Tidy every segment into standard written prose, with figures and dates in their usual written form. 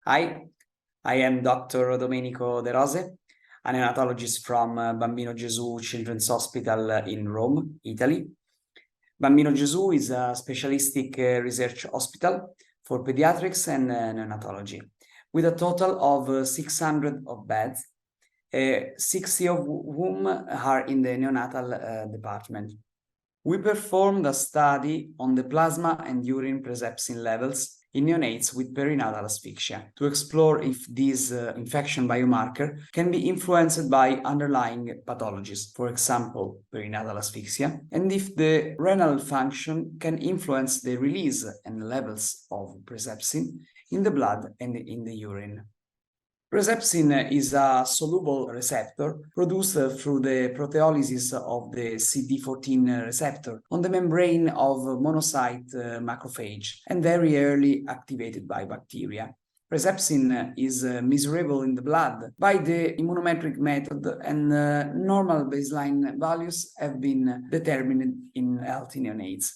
Hi, I am Dr. Domenico De Rose, a neonatologist from Bambino Gesù Children's Hospital in Rome, Italy. Bambino Gesù is a specialistic research hospital for pediatrics and neonatology, with a total of 600 of beds, 60 of whom are in the neonatal department. We performed a study on the plasma and urine presepsin levels in neonates with perinatal asphyxia to explore if this infection biomarker can be influenced by underlying pathologies, for example, perinatal asphyxia, and if the renal function can influence the release and levels of presepsin in the blood and in the urine. Presepsin is a soluble receptor produced through the proteolysis of the CD14 receptor on the membrane of monocyte macrophage and very early activated by bacteria. Presepsin is measurable in the blood by the immunometric method, and normal baseline values have been determined in healthy neonates.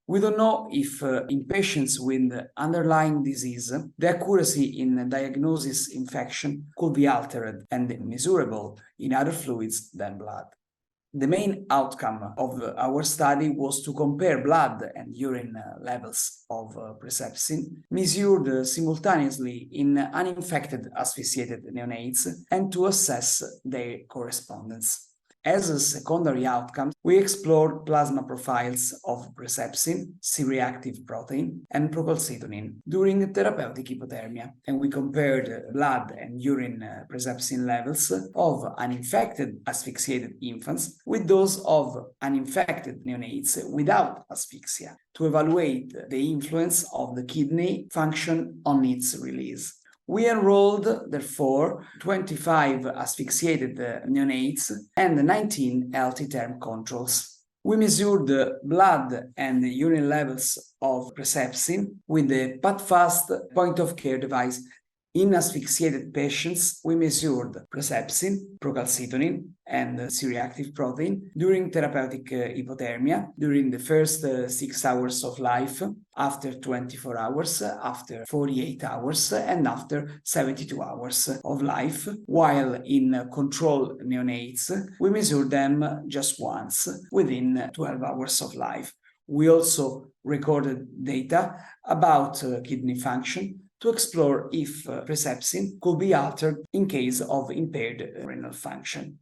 We don't know if in patients with underlying disease, the accuracy in diagnosis infection could be altered and measurable in other fluids than blood. The main outcome of our study was to compare blood and urine levels of presepsin measured simultaneously in uninfected asphyxiated neonates and to assess their correspondence. As a secondary outcome, we explored plasma profiles of presepsin, C-reactive protein, and procalcitonin during therapeutic hypothermia, and we compared blood and urine presepsin levels of uninfected asphyxiated infants with those of uninfected neonates without asphyxia to evaluate the influence of the kidney function on its release. We enrolled, therefore, 25 asphyxiated neonates and 19 healthy term controls. We measured the blood and urine levels of presepsin with the PATFAST point-of-care device. In asphyxiated patients, we measured presepsin, procalcitonin, and C-reactive protein during therapeutic hypothermia during the first 6 hours of life, after 24 hours, after 48 hours, and after 72 hours of life, while in control neonates, we measured them just once within 12 hours of life. We also recorded data about kidney function to explore if presepsin could be altered in case of impaired renal function.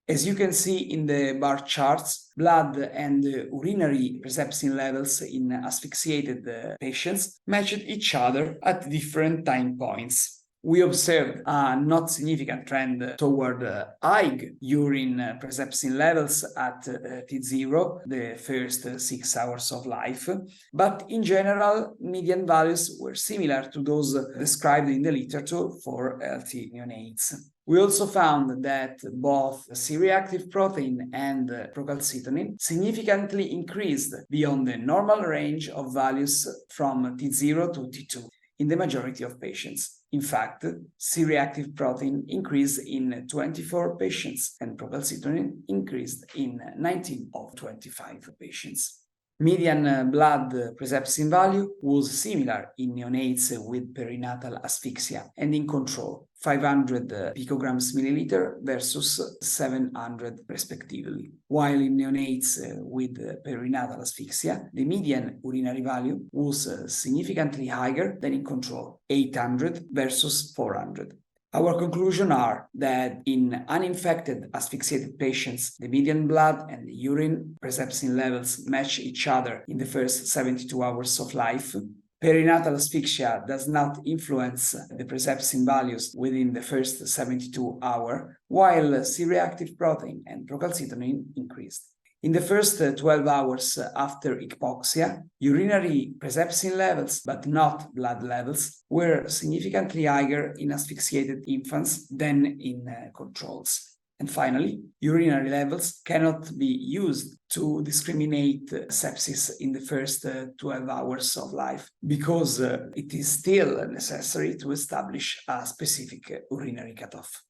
As you can see in the bar charts, blood and urinary presepsin levels in asphyxiated patients matched each other at different time points. We observed a not significant trend toward high urine presepsin levels at T0, the first 6 hours of life, but in general, median values were similar to those described in the literature for healthy neonates. We also found that both C-reactive protein and procalcitonin significantly increased beyond the normal range of values from T0 to T2 in the majority of patients. In fact, C-reactive protein increased in 24 patients and procalcitonin increased in 19 of 25 patients. Median blood presepsin value was similar in neonates with perinatal asphyxia and in control, 500 picograms milliliter versus 700 respectively. While in neonates with perinatal asphyxia, the median urinary value was significantly higher than in control, 800 versus 400. Our conclusions are that in uninfected asphyxiated patients, the median blood and the urine presepsin levels match each other in the first 72 hours of life. Perinatal asphyxia does not influence the presepsin values within the first 72 hours, while C-reactive protein and procalcitonin increased. In the first 12 hours after hypoxia, urinary presepsin levels, but not blood levels, were significantly higher in asphyxiated infants than in controls. And finally, urinary levels cannot be used to discriminate sepsis in the first 12 hours of life because it is still necessary to establish a specific urinary cutoff.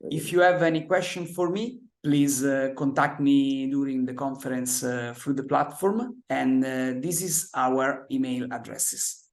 If you have any question for me, please contact me during the conference through the platform, and this is our email addresses.